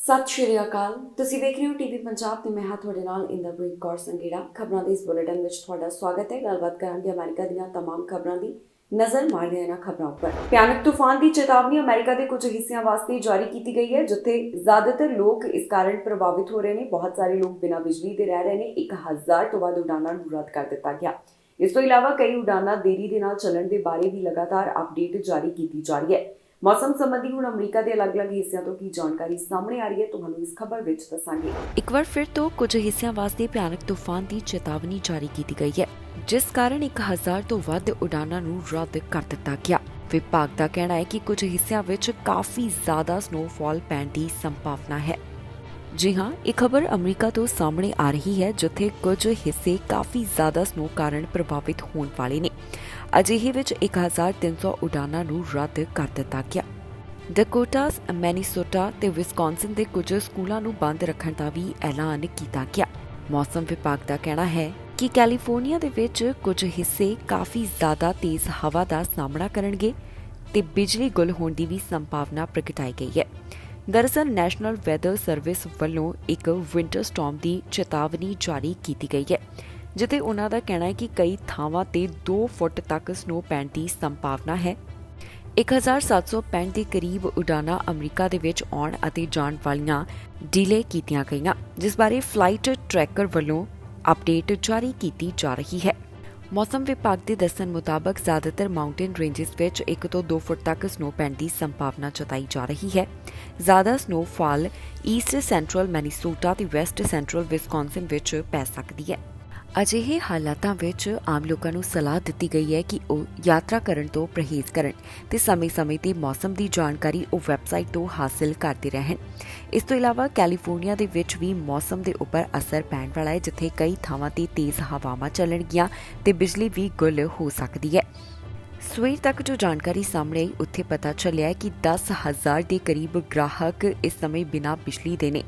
ਸਤਿ ਸ਼੍ਰੀ ਅਕਾਲ। ਤੁਸੀਂ ਵੇਖ ਰਹੇ ਹੋ ਟੀਵੀ ਪੰਜਾਬ ਤੇ ਮੈਂ ਹਾਂ ਤੁਹਾਡੇ ਨਾਲ ਇੰਦਰਪ੍ਰੀਤ ਕੌਰ ਸੰਗੇੜਾ। ਖਬਰਾਂ ਦੇ ਇਸ ਬੁਲੇਟਿਨ ਵਿੱਚ ਤੁਹਾਡਾ ਸਵਾਗਤ ਹੈ। ਗੱਲਬਾਤ ਕਰਾਂਗੇ ਅਮਰੀਕਾ ਦੀਆਂ तमाम ਖਬਰਾਂ ਦੀ। ਨਜ਼ਰ ਮਾਰਦੇ ਇਹਨਾਂ ਖਬਰਾਂ ਉੱਪਰ। ਭਿਆਨਕ ਤੂਫਾਨ ਦੀ ਚੇਤਾਵਨੀ ਅਮਰੀਕਾ ਦੇ ਕੁਝ ਹਿੱਸਿਆਂ ਵਾਸਤੇ ਜਾਰੀ ਕੀਤੀ ਗਈ ਹੈ, ਜਿੱਥੇ ਜ਼ਿਆਦਾਤਰ ਲੋਕ ਇਸ ਕਾਰਨ ਪ੍ਰਭਾਵਿਤ ਹੋ ਰਹੇ ਨੇ। ਬਹੁਤ ਸਾਰੇ ਲੋਕ ਬਿਨਾਂ ਬਿਜਲੀ ਦੇ ਰਹਿ ਰਹੇ ਨੇ। 1000 ਤੋਂ ਵੱਧ ਉਡਾਨਾਂ ਨੂੰ ਰੱਦ ਕਰ ਦਿੱਤਾ ਗਿਆ। ਇਸ ਤੋਂ ਇਲਾਵਾ ਕਈ ਉਡਾਨਾਂ ਦੇਰੀ ਦੇ ਨਾਲ ਚੱਲਣ ਦੇ ਬਾਰੇ ਵੀ ਲਗਾਤਾਰ ਅਪਡੇਟ ਜਾਰੀ ਕੀਤੀ ਜਾ ਰਹੀ ਹੈ। ਮੌਸਮ ਸੰਬੰਧੀ ਹੁਣ ਅਮਰੀਕਾ ਦੇ ਅਲੱਗ-ਅਲੱਗ ਹਿੱਸਿਆਂ ਤੋਂ ਕੀ ਜਾਣਕਾਰੀ ਸਾਹਮਣੇ ਆ ਰਹੀ ਹੈ, ਤੁਹਾਨੂੰ ਇਸ ਖਬਰ ਵਿੱਚ ਦੱਸਾਂਗੇ। ਇੱਕ ਵਾਰ ਫਿਰ ਤੋਂ ਕੁਝ ਹਿੱਸਿਆਂ ਵਾਸਤੇ ਭਿਆਨਕ ਤੂਫਾਨ ਦੀ ਚੇਤਾਵਨੀ ਜਾਰੀ ਕੀਤੀ ਗਈ ਹੈ, ਜਿਸ ਕਾਰਨ 1000 ਤੋਂ ਵੱਧ ਉਡਾਨਾਂ ਨੂੰ ਰੱਦ ਕਰ ਦਿੱਤਾ ਗਿਆ। ਵਿਭਾਗ ਦਾ ਕਹਿਣਾ ਹੈ ਕਿ ਕੁਝ ਹਿੱਸਿਆਂ ਵਿੱਚ ਕਾਫੀ ਜ਼ਿਆਦਾ ਸਨੋਫਾਲ ਪੈਣ ਦੀ ਸੰਭਾਵਨਾ ਹੈ। ਜੀ ਹਾਂ, ਇਹ ਖਬਰ ਅਮਰੀਕਾ ਤੋਂ ਸਾਹਮਣੇ ਆ ਰਹੀ ਹੈ, ਜਿੱਥੇ ਕੁਝ ਹਿੱਸੇ ਕਾਫੀ ਜ਼ਿਆਦਾ ਸਨੋ ਕਾਰਨ ਪ੍ਰਭਾਵਿਤ ਹੋਣ ਵਾਲੇ ਨੇ। ਅਜਿਹੇ ਵਿੱਚ 1300 ਉਡਾਨਾਂ ਨੂੰ ਰੱਦ ਕਰ ਦਿੱਤਾ ਗਿਆ। ਡਕੋਟਾਸ, ਮੈਨੀਸੋਟਾ ਤੇ ਵਿਸਕੌਨਸਿਨ ਦੇ ਕੁਝ ਸਕੂਲਾਂ ਨੂੰ ਬੰਦ ਰੱਖਣ ਦਾ ਵੀ ਐਲਾਨ ਕੀਤਾ ਗਿਆ। ਮੌਸਮ ਵਿਭਾਗ ਦਾ ਕਹਿਣਾ ਹੈ ਕਿ ਕੈਲੀਫੋਰਨੀਆ ਦੇ ਵਿੱਚ ਕੁਝ ਹਿੱਸੇ ਕਾਫੀ ਜ਼ਿਆਦਾ ਤੇਜ਼ ਹਵਾ ਦਾ ਸਾਹਮਣਾ ਕਰਨਗੇ ਤੇ ਬਿਜਲੀ ਗੁੱਲ ਹੋਣ ਦੀ ਵੀ ਸੰਭਾਵਨਾ ਪ੍ਰਗਟਾਈ ਗਈ ਹੈ। ਦਰਅਸਲ ਨੈਸ਼ਨਲ ਵੈਦਰ ਸਰਵਿਸ ਵੱਲੋਂ ਇੱਕ ਵਿੰਟਰ ਸਟਾਰਮ ਦੀ ਚੇਤਾਵਨੀ ਜਾਰੀ ਕੀਤੀ ਗਈ ਹੈ, ਜਿੱਥੇ ਉਹਨਾਂ ਦਾ ਕਹਿਣਾ ਹੈ ਕਿ ਕਈ ਥਾਵਾਂ ਤੇ 2 ਫੁੱਟ ਤੱਕ ਸਨੋ ਪੈਣ ਦੀ ਸੰਭਾਵਨਾ ਹੈ। 1765 ਦੇ ਕਰੀਬ ਉਡਾਨਾਂ ਅਮਰੀਕਾ ਦੇ ਵਿੱਚ ਆਉਣ ਅਤੇ ਜਾਣ ਵਾਲੀਆਂ ਡੀਲੇ ਕੀਤੀਆਂ ਗਈਆਂ, ਜਿਸ ਬਾਰੇ ਫਲਾਈਟ ਟਰੈਕਰ ਵੱਲੋਂ ਅਪਡੇਟ ਜਾਰੀ ਕੀਤੀ ਜਾ ਰਹੀ ਹੈ। ਮੌਸਮ ਵਿਭਾਗ ਦੇ ਦੱਸਣ ਮੁਤਾਬਕ ਜ਼ਿਆਦਾਤਰ ਮਾਊਂਟੇਨ ਰੇਂਜਸ ਵਿੱਚ 1 ਤੋਂ 2 ਫੁੱਟ ਤੱਕ ਸਨੋ ਪੈਣ ਦੀ ਸੰਭਾਵਨਾ ਜਤਾਈ ਜਾ ਰਹੀ ਹੈ। ਜ਼ਿਆਦਾ ਸਨੋਫਾਲ ਈਸਟ ਸੈਂਟਰਲ ਮੈਨੀਸੋਟਾ ਤੇ ਵੈਸਟ ਸੈਂਟਰਲ ਵਿਸਕੌਨਸਿਨ ਵਿੱਚ ਪੈ ਸਕਦੀ ਹੈ। ਅਜਿਹੇ ਹਾਲਾਤਾਂ ਵਿੱਚ ਆਮ ਲੋਕਾਂ ਨੂੰ ਸਲਾਹ ਦਿੱਤੀ ਗਈ ਹੈ ਕਿ ਉਹ ਯਾਤਰਾ ਕਰਨ ਤੋਂ ਪਰਹੇਜ਼ ਕਰਨ ਤੇ ਸਮੇਂ-ਸਮੇਂ ਤੇ ਮੌਸਮ ਦੀ ਜਾਣਕਾਰੀ ਉਹ ਵੈਬਸਾਈਟ ਤੋਂ ਹਾਸਲ ਕਰਦੇ ਰਹਿਣ। ਇਸ ਤੋਂ ਇਲਾਵਾ ਕੈਲੀਫੋਰਨੀਆ ਦੇ ਵਿੱਚ ਵੀ ਮੌਸਮ ਦੇ ਉੱਪਰ ਅਸਰ ਪੈਣ ਵਾਲਾ ਹੈ, ਜਿੱਥੇ ਕਈ ਥਾਵਾਂ ਤੇ ਤੇਜ਼ ਹਵਾਵਾਂ ਚੱਲਣਗੀਆਂ ਤੇ ਬਿਜਲੀ ਵੀ ਗੁੱਲ ਹੋ ਸਕਦੀ ਹੈ। ਸਵੇਰ ਤੱਕ ਜੋ ਜਾਣਕਾਰੀ ਸਾਹਮਣੇ ਆਈ, ਉੱਥੇ ਪਤਾ ਚੱਲਿਆ ਕਿ 10,000 ਦੇ ਕਰੀਬ ਗ੍ਰਾਹਕ ਇਸ ਸਮੇਂ ਬਿਨਾਂ ਬਿਜਲੀ ਦੇ ਨੇ।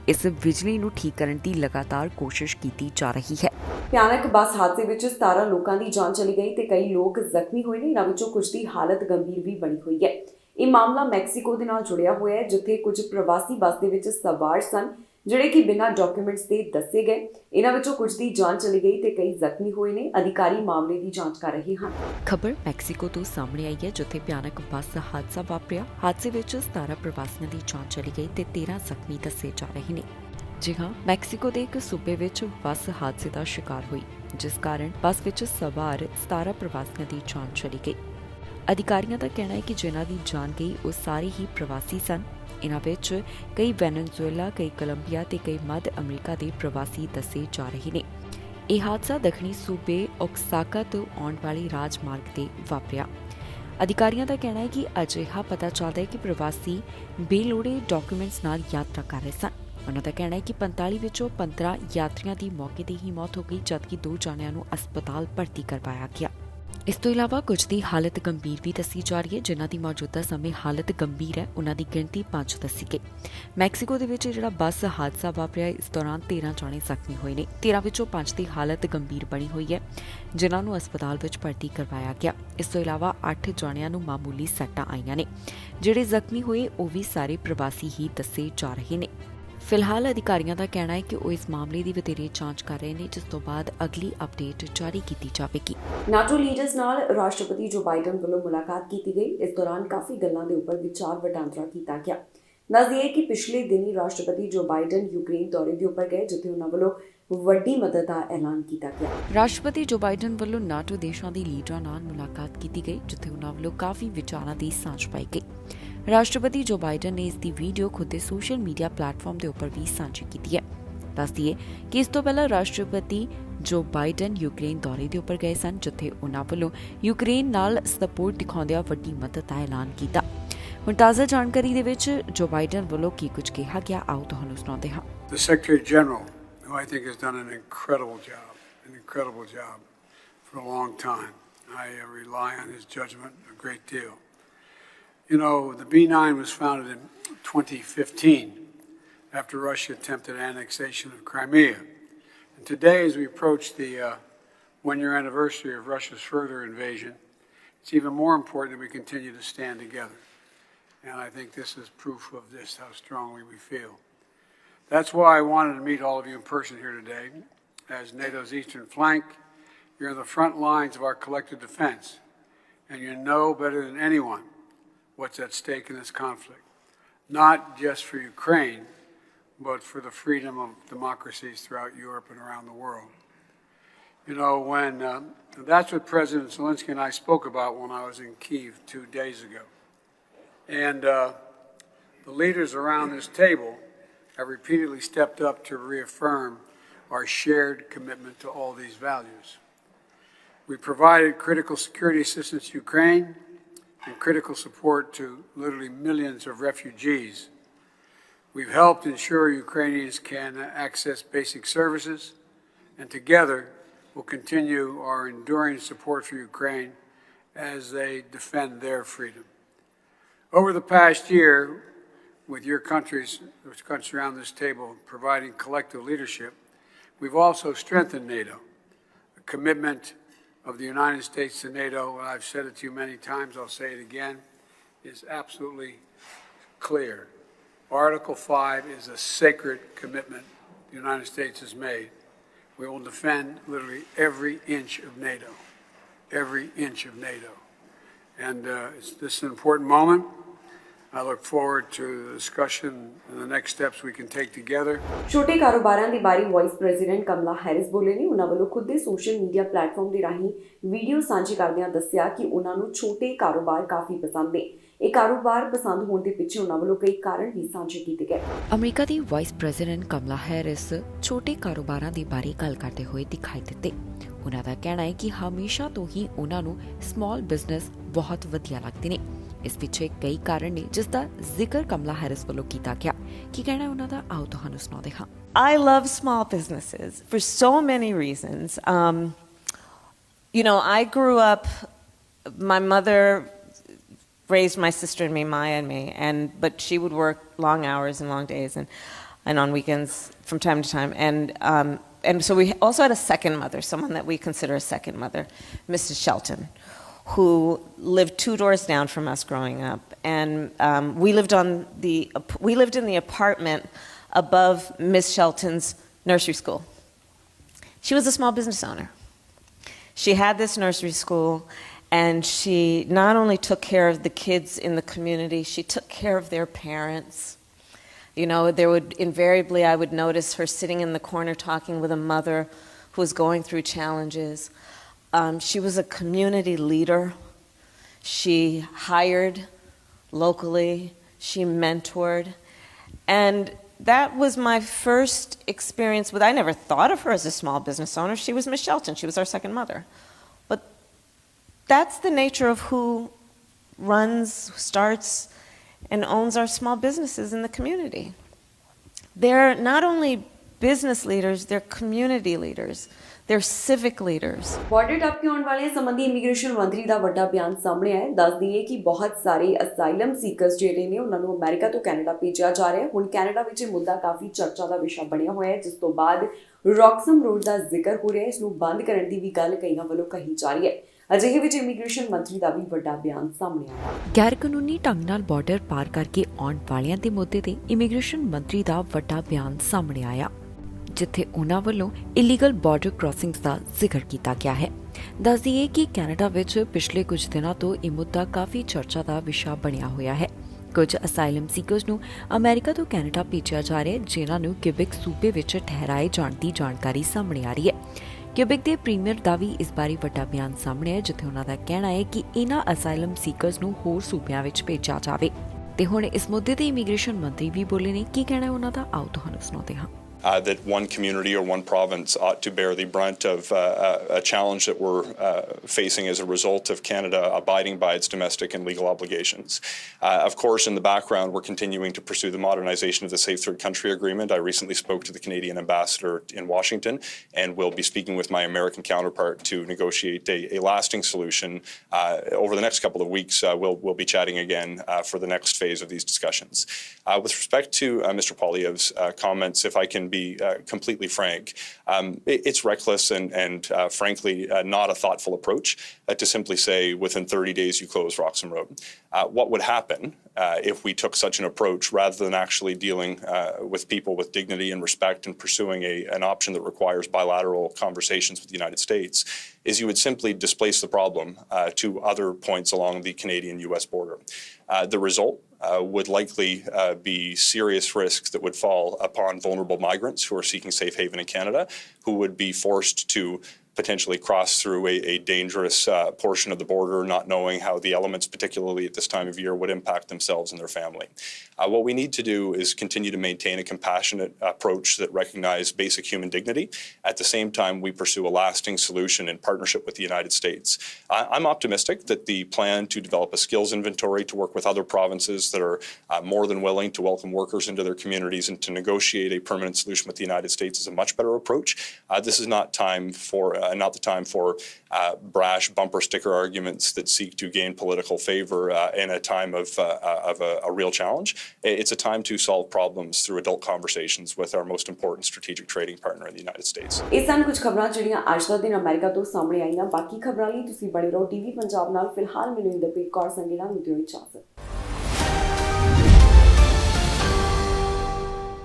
ਇਸ ਬਿਜਲੀ ਨੂੰ ਠੀਕ ਕਰਨ ਦੀ ਲਗਾਤਾਰ ਕੋਸ਼ਿਸ਼ ਕੀਤੀ ਜਾ ਰਹੀ ਹੈ। ਭਿਆਨਕ ਬੱਸ ਹਾਦਸੇ ਵਿੱਚ 17 ਲੋਕਾਂ ਦੀ ਜਾਨ ਚਲੀ ਗਈ ਤੇ ਕਈ ਲੋਕ ਜ਼ਖਮੀ ਹੋਏ ਨੇ। ਇਹਨਾਂ ਵਿੱਚੋਂ ਕੁਝ ਦੀ ਹਾਲਤ ਗੰਭੀਰ ਵੀ ਬਣੀ ਹੋਈ ਹੈ। ਇਹ ਮਾਮਲਾ ਮੈਕਸੀਕੋ ਦੇ ਨਾਲ ਜੁੜਿਆ ਹੋਇਆ ਹੈ, ਜਿੱਥੇ ਕੁਝ ਪ੍ਰਵਾਸੀ ਬੱਸ ਦੇ ਵਿੱਚ ਸਵਾਰ ਸਨ, ਜਿਹੜੇ ਕਿ ਬਿਨਾਂ ਡਾਕੂਮੈਂਟਸ ਦੇ ਦੱਸੇ ਗਏ। ਇਹਨਾਂ ਵਿੱਚੋਂ ਕੁਝ ਦੀ ਜਾਨ ਚਲੀ ਗਈ ਤੇ ਕਈ ਜ਼ਖਮੀ ਹੋਏ ਨੇ। ਅਧਿਕਾਰੀ ਮਾਮਲੇ ਦੀ ਜਾਂਚ ਕਰ ਰਹੇ ਹਨ। ਖਬਰ ਮੈਕਸੀਕੋ ਤੋਂ ਸਾਹਮਣੇ ਆਈ ਹੈ, ਜਿੱਥੇ ਭਿਆਨਕ ਬੱਸ ਹਾਦਸਾ ਵਾਪਰਿਆ। ਹਾਦਸੇ ਵਿੱਚ 17 ਪ੍ਰਵਾਸੀਆਂ ਦੀ ਜਾਨ ਚਲੀ ਗਈ ਤੇ 13 ਜ਼ਖਮੀ ਦੱਸੇ ਜਾ ਰਹੇ ਨੇ। ਜੀ ਹਾਂ, ਮੈਕਸੀਕੋ ਦੇ ਇੱਕ ਸੂਬੇ ਵਿੱਚ ਬੱਸ ਹਾਦਸੇ ਦਾ ਸ਼ਿਕਾਰ ਹੋਈ, ਜਿਸ ਕਾਰਨ ਬੱਸ ਵਿੱਚ ਸਵਾਰ 17 ਪ੍ਰਵਾਸੀਆਂ ਦੀ ਜਾਨ ਚਲੀ ਗਈ। ਅਧਿਕਾਰੀਆਂ ਦਾ ਕਹਿਣਾ ਹੈ ਕਿ ਜਿਨ੍ਹਾਂ ਦੀ ਜਾਨ ਗਈ ਉਹ ਸਾਰੇ ਹੀ ਪ੍ਰਵਾਸੀ ਸਨ। ਇਹਨਾਂ ਵਿੱਚ ਕਈ ਵੈਨੇਜ਼ੁਏਲਾ, ਕਈ ਕੋਲੰਬੀਆ ਤੇ ਕਈ ਮੱਧ ਅਮਰੀਕਾ ਦੇ ਪ੍ਰਵਾਸੀ ਦੱਸੇ ਜਾ ਰਹੇ ਨੇ। ਇਹ ਹਾਦਸਾ ਦੱਖਣੀ ਸੂਬੇ ਓਕਸਾਕਾ ਤੋਂ ਆਉਣ ਵਾਲੇ ਰਾਜਮਾਰਗ ਤੇ ਵਾਪਰਿਆ। ਅਧਿਕਾਰੀਆਂ ਦਾ ਕਹਿਣਾ ਹੈ ਕਿ ਅਜਿਹਾ ਪਤਾ ਚੱਲਦਾ ਹੈ ਕਿ ਪ੍ਰਵਾਸੀ ਬੇਲੋੜੇ ਡਾਕੂਮੈਂਟਸ ਨਾਲ ਯਾਤਰਾ ਕਰ ਰਹੇ ਸਨ। ਉਹਨਾਂ ਦਾ ਕਹਿਣਾ ਹੈ ਕਿ 45 ਵਿੱਚੋਂ 15 ਯਾਤਰੀਆਂ ਦੀ ਮੌਕੇ ਤੇ ਹੀ ਮੌਤ ਹੋ ਗਈ, ਜਦਕਿ 2 ਜਣਿਆਂ ਨੂੰ ਹਸਪਤਾਲ ਭਰਤੀ ਕਰਵਾਇਆ ਗਿਆ। ਇਸ ਤੋਂ ਇਲਾਵਾ ਕੁਝ ਦੀ ਹਾਲਤ ਗੰਭੀਰ ਵੀ ਦੱਸੀ ਜਾ ਰਹੀ ਹੈ। ਜਿਨ੍ਹਾਂ ਦੀ ਮੌਜੂਦਾ ਸਮੇਂ ਹਾਲਤ ਗੰਭੀਰ ਹੈ, ਉਹਨਾਂ ਦੀ ਗਿਣਤੀ 5 ਦੱਸੀ ਗਈ। ਮੈਕਸੀਕੋ ਦੇ ਵਿੱਚ ਜਿਹੜਾ ਬੱਸ ਹਾਦਸਾ ਵਾਪਰਿਆ, ਇਸ ਦੌਰਾਨ 13 ਜਣੇ ਜ਼ਖਮੀ ਹੋਏ ਨੇ। 13 ਵਿੱਚੋਂ 5 ਦੀ ਹਾਲਤ ਗੰਭੀਰ ਬਣੀ ਹੋਈ ਹੈ, ਜਿਨ੍ਹਾਂ ਨੂੰ ਹਸਪਤਾਲ ਵਿੱਚ ਭਰਤੀ ਕਰਵਾਇਆ ਗਿਆ। ਇਸ ਤੋਂ ਇਲਾਵਾ 8 ਜਣਿਆਂ ਨੂੰ ਮਾਮੂਲੀ ਸੱਟਾਂ ਆਈਆਂ ਨੇ। ਜਿਹੜੇ ਜ਼ਖਮੀ ਹੋਏ ਉਹ ਵੀ ਸਾਰੇ ਪ੍ਰਵਾਸੀ ਹੀ ਦੱਸੇ ਜਾ ਰਹੇ ਨੇ। ਫਿਲਹਾਲ ਅਧਿਕਾਰੀਆਂ ਦਾ ਕਹਿਣਾ ਹੈ ਕਿ ਉਹ ਇਸ ਮਾਮਲੇ ਦੀ ਵਧੇਰੇ ਜਾਂਚ ਕਰ ਰਹੇ ਨੇ, ਜਿਸ ਤੋਂ ਬਾਅਦ ਅਗਲੀ ਅਪਡੇਟ ਜਾਰੀ ਕੀਤੀ ਜਾਵੇਗੀ। ਨਾਟੋ ਲੀਡਰਸ ਨਾਲ ਰਾਸ਼ਟਰਪਤੀ ਜੋ ਬਾਈਡਨ ਵੱਲੋਂ ਮੁਲਾਕਾਤ ਕੀਤੀ ਗਈ। ਇਸ ਦੌਰਾਨ ਕਾਫੀ ਗੱਲਾਂ ਦੇ ਉੱਪਰ ਵਿਚਾਰ ਵਟਾਂਦਰਾ ਕੀਤਾ ਗਿਆ। ਦੱਸ ਦਈਏ ਕਿ ਪਿਛਲੇ ਦਿਨੀ ਰਾਸ਼ਟਰਪਤੀ ਜੋ ਬਾਈਡਨ ਯੂਕਰੇਨ ਦੌਰੇ ਦੇ ਉੱਪਰ ਗਏ, ਜਿੱਥੇ ਉਹਨਾਂ ਵੱਲੋਂ ਵੱਡੀ ਮਦਦ ਦਾ ਐਲਾਨ ਕੀਤਾ ਗਿਆ। ਰਾਸ਼ਟਰਪਤੀ ਜੋ ਬਾਈਡਨ ਵੱਲੋਂ ਨਾਟੋ ਦੇਸ਼ਾਂ ਦੇ ਲੀਡਰਾਂ ਨਾਲ ਮੁਲਾਕਾਤ ਕੀਤੀ ਗਈ, ਜਿੱਥੇ ਉਹਨਾਂ ਵੱਲੋਂ ਕਾਫੀ ਵਿਚਾਰਾਂ ਦੀ ਸਾਂਝ ਪਾਈ ਗਈ। ਰਾਸ਼ਟਰਪਤੀ ਜੋ ਬਾਈਡਨ ਨੇ ਇਸ ਦੀ ਵੀਡੀਓ ਖੁਦ ਦੇ ਸੋਸ਼ਲ ਮੀਡੀਆ ਪਲੇਟਫਾਰਮ ਦੇ ਉੱਪਰ ਵੀ ਸਾਂਝੀ ਕੀਤੀ ਹੈ। ਦੱਸ ਦਈਏ ਕਿ ਇਸ ਤੋਂ ਪਹਿਲਾਂ ਰਾਸ਼ਟਰਪਤੀ ਜੋ ਬਾਈਡਨ ਯੂਕਰੇਨ ਦੌਰੇ ਦੇ ਉੱਪਰ ਗਏ ਸਨ, ਜਿੱਥੇ ਉਹਨਾਂ ਵੱਲੋਂ ਯੂਕਰੇਨ ਨਾਲ ਸਪੋਰਟ ਦਿਖਾਉਂਦਿਆਂ ਵੱਡੀ ਮਦਦ ਦਾ ਐਲਾਨ ਕੀਤਾ। ਹੁਣ ਤਾਜ਼ਾ ਜਾਣਕਾਰੀ ਦੇ ਵਿੱਚ ਜੋ ਬਾਈਡਨ ਵੱਲੋਂ ਕੀ ਕੁਝ ਕਿਹਾ ਗਿਆ, ਆਓ ਤੁਹਾਨੂੰ ਸੁਣਾਉਂਦੇ ਹਾਂ। The Secretary General, who I think has done an incredible job for a long time. I rely on his judgment a great deal. You know, the B9 was founded in 2015 after Russia attempted annexation of Crimea. And today, as we approach the one-year anniversary of Russia's further invasion, it's even more important that we continue to stand together. And I think this is proof of this, how strongly we feel. That's why I wanted to meet all of you in person here today. As NATO's eastern flank, you're in the front lines of our collective defense, and you know better than anyone what's at stake in this conflict, not just for Ukraine, but for the freedom of democracies throughout Europe and around the world. You know, that's what President Zelensky and I spoke about when I was in Kyiv 2 days ago. And the leaders around this table have repeatedly stepped up to reaffirm our shared commitment to all these values. We provided critical security assistance to Ukraine and critical support to literally millions of refugees. We've helped ensure Ukrainians can access basic services, and together we'll continue our enduring support for Ukraine as they defend their freedom. Over the past year, with your countries around this table providing collective leadership, we've also strengthened NATO. The commitment of the United States to NATO, and I've said it to you many times, I'll say it again, is absolutely clear. Article 5 is a sacred commitment the United States has made. We will defend literally every inch of NATO, every inch of NATO. And this is an important moment. I look forward to the discussion and the next steps we can take together. ਛੋਟੇ ਕਾਰੋਬਾਰਾਂ ਦੀ ਬਾਰੇ vice president ਕਮਲਾ Harris ਬੋਲੇ ਨੇ। ਉਹਨਾਂ ਵੱਲੋਂ ਖੁਦ ਦੇ social media platform ਦੇ ਰਾਹੀਂ ਵੀਡੀਓ ਸਾਂਝੀ ਕਰਦਿਆਂ ਦੱਸਿਆ ਕਿ ਉਹਨਾਂ ਨੂੰ ਛੋਟੇ ਕਾਰੋਬਾਰ ਕਾਫੀ ਪਸੰਦ ਨੇ। ਇਹ ਕਾਰੋਬਾਰ ਪਸੰਦ ਹੋਣ ਦੇ ਪਿੱਛੇ ਉਹਨਾਂ ਵੱਲੋਂ ਕਈ ਕਾਰਨ ਵੀ ਸਾਂਝੇ ਕੀਤੇ ਗਏ। ਅਮਰੀਕਾ ਦੀ ਵਾਈਸ ਪ੍ਰੈਜ਼ੀਡੈਂਟ ਕਮਲਾ ਹੈਰਿਸ ਛੋਟੇ ਕਾਰੋਬਾਰਾਂ ਦੇ ਬਾਰੇ ਗੱਲ ਕਰਦੇ ਹੋਏ ਦਿਖਾਈ ਦਿੱਤੇ। ਉਹਨਾਂ ਦਾ ਕਹਿਣਾ ਹੈ ਕਿ ਹਮੇਸ਼ਾ ਤੋਂ ਹੀ ਉਹਨਾਂ ਨੂੰ ਸਮਾਲ ਬਿਜ਼ਨਸ ਬਹੁਤ ਵਧੀਆ ਲੱਗਦੇ ਨੇ। ਇਸ ਪਿੱਛੇ ਕਈ ਕਾਰਨ ਨੇ ਜਿਸ ਦਾ ਜ਼ਿਕਰ ਕਮਲਾ ਹੈਰਿਸ ਵੱਲੋਂ ਕੀਤਾ ਗਿਆ। ਕੀ ਕਹਿਣਾ ਉਹਨਾਂ ਦਾ, ਆਓ ਤੁਹਾਨੂੰ ਸੁਣਾਉਂਦੇ ਹਾਂ। I love small businesses for so many reasons. You know, I grew up, my mother raised my sister and me, Maya and me, but she would work long hours and long days and on weekends from time to time. And so we also had a second mother, someone that we consider a second mother, Mrs. Shelton, who lived 2 doors down from us growing up. And we lived in the apartment above Miss Shelton's nursery school. She was a small business owner. She had this nursery school, and she not only took care of the kids in the community, she took care of their parents. You know, I would notice her sitting in the corner talking with a mother who was going through challenges. She was a community leader. She hired locally. She mentored. And that was my first experience with, I never thought of her as a small business owner. She was Miss Shelton. She was our second mother. But that's the nature of who runs, starts, and owns our small businesses in the community. They're not only business leaders, they're community leaders. They're civic leaders. Border ਟੱਪ ਕੇ ਆਉਣ ਵਾਲੇ ਸੰਬੰਧੀ immigration ਮੰਤਰੀ ਦਾ ਵੱਡਾ ਬਿਆਨ ਸਾਹਮਣੇ ਆਇਆ। ਦੱਸ ਦਈਏ ਕਿ ਬਹੁਤ ਸਾਰੇ ਅਸਾਈਲਮ ਸੀਕਰਸ ਜਿਹੜੇ ਨੇ ਉਹਨਾਂ ਨੂੰ ਅਮਰੀਕਾ ਤੋਂ ਕੈਨੇਡਾ ਭੇਜਿਆ ਜਾ ਰਿਹਾ ਹੈ। ਹੁਣ ਕੈਨੇਡਾ ਵਿੱਚ ਇਹ ਮੁੱਦਾ ਕਾਫੀ ਚਰਚਾ ਦਾ ਵਿਸ਼ਾ ਬਣਿਆ ਹੋਇਆ ਹੈ, ਜਿਸ ਤੋਂ ਬਾਅਦ ਰੌਕਸਮ ਰੋਡ ਦਾ ਜ਼ਿਕਰ ਹੋ ਰਿਹਾ ਹੈ। ਇਸ ਨੂੰ ਬੰਦ ਕਰਨ ਦੀ ਵੀ ਗੱਲ ਕਈਆਂ ਵੱਲੋਂ ਕਹੀ ਜਾ ਰਹੀ ਹੈ। ਅਜਿਹੇ ਵਿੱਚ ਇਮੀਗ੍ਰੇਸ਼ਨ ਮੰਤਰੀ ਦਾ ਵੀ ਵੱਡਾ ਬਿਆਨ ਸਾਹਮਣੇ ਆਇਆ। ਗੈਰ ਕਾਨੂੰਨੀ ਢੰਗ ਨਾਲ ਬਾਰਡਰ ਪਾਰ ਕਰਕੇ ਆਉਣ ਵਾਲਿਆਂ ਦੇ ਮੁੱਦੇ ਤੇ ਇਮੀਗ੍ਰੇਸ਼ਨ ਮੰਤਰੀ ਦਾ ਵੱਡਾ ਬਿਆਨ ਸਾਹਮਣੇ ਆਇਆ, ਜਿੱਥੇ ਉਹਨਾਂ ਵੱਲੋਂ ਇਲੀਗਲ ਬਾਰਡਰ ਕ੍ਰਾਸਿੰਗਸ ਦਾ ਜ਼ਿਕਰ ਕੀਤਾ ਗਿਆ ਹੈ। ਦੱਸ ਦਈਏ ਕਿ ਕੈਨੇਡਾ ਵਿੱਚ ਪਿਛਲੇ ਕੁਝ ਦਿਨਾਂ ਤੋਂ ਇਹ ਮੁੱਦਾ ਕਾਫੀ ਚਰਚਾ ਦਾ ਵਿਸ਼ਾ ਬਣਿਆ ਹੋਇਆ ਹੈ। ਕੁਝ ਅਸਾਈਲਮ ਸੀਕਰਸ ਨੂੰ ਅਮਰੀਕਾ ਤੋਂ ਕੈਨੇਡਾ ਭੇਜਿਆ ਜਾ ਰਿਹਾ ਹੈ, ਜਿਨ੍ਹਾਂ ਨੂੰ ਕਿਊਬਿਕ ਸੂਬੇ ਵਿੱਚ ਠਹਿਰਾਏ ਜਾਣ ਦੀ ਜਾਣਕਾਰੀ ਸਾਹਮਣੇ ਆ ਰਹੀ ਹੈ। ਕਿਊਬਿਕ ਦੇ ਪ੍ਰੀਮੀਅਰ ਦਾ ਵੀ ਇਸ ਬਾਰੇ ਵੱਡਾ ਬਿਆਨ ਸਾਹਮਣੇ ਹੈ, ਜਿੱਥੇ ਉਹਨਾਂ ਦਾ ਕਹਿਣਾ ਹੈ ਕਿ ਇਹਨਾਂ ਅਸਾਈਲਮ ਸੀਕਰਸ ਨੂੰ ਹੋਰ ਸੂਬਿਆਂ ਵਿੱਚ ਭੇਜਿਆ ਜਾਵੇ। ਤੇ ਹੁਣ ਇਸ ਮੁੱਦੇ ਤੇ ਇਮੀਗ੍ਰੇਸ਼ਨ ਮੰਤਰੀ ਵੀ ਬੋਲੇ ਨੇ। ਕੀ ਕਹਿਣਾ ਉਹਨਾਂ ਦਾ, ਆਓ ਤੁਹਾਨੂੰ ਸੁਣਾਉਂਦੇ ਹਾਂ। That one community or one province ought to bear the brunt of a challenge that we're facing as a result of Canada abiding by its domestic and legal obligations. Of course, in the background, we're continuing to pursue the modernization of the Safe Third Country Agreement. I recently spoke to the Canadian ambassador in Washington, and will be speaking with my American counterpart to negotiate a lasting solution. Over the next couple of weeks, we'll be chatting again for the next phase of these discussions. With respect to Mr. Poilievre's comments, if I can be completely frank, it's reckless and frankly not a thoughtful approach to simply say within 30 days you close Roxham Road. What would happen if we took such an approach rather than actually dealing with people with dignity and respect and pursuing an option that requires bilateral conversations with the United States, is you would simply displace the problem to other points along the Canadian-US border. The result would likely be serious risks that would fall upon vulnerable migrants who are seeking safe haven in Canada, who would be forced to potentially cross through a dangerous portion of the border, not knowing how the elements, particularly at this time of year, would impact themselves and their family. What we need to do is continue to maintain a compassionate approach that recognizes basic human dignity. At the same time, we pursue a lasting solution in partnership with the United States. I'm optimistic that the plan to develop a skills inventory to work with other provinces that are more than willing to welcome workers into their communities and to negotiate a permanent solution with the United States is a much better approach. This is not the time for brash bumper sticker arguments that seek to gain political favor in a time of a real challenge. It's a time to solve problems through adult conversations with our most important strategic trading partner in the United States. ਇਹ ਸਨ ਕੁਝ ਖਬਰਾਂ ਜਿਹੜੀਆਂ ਅੱਜ ਦਾ ਦਿਨ America ਤੋਂ ਸਾਹਮਣੇ ਆਈਆਂ। ਬਾਕੀ ਖਬਰਾਂ ਲਈ ਤੁਸੀਂ ਬਣੇ ਰਹੋ ਟੀਵੀ ਪੰਜਾਬ ਨਾਲ। ਫਿਲਹਾਲ ਮੈਨੂੰ ਇੰਦਰਪ੍ਰੀਤ ਕੌਰ ਸੰਗੀਣਾ ਨੂੰ ਦਿਓ ਇਜਾਜ਼ਤ।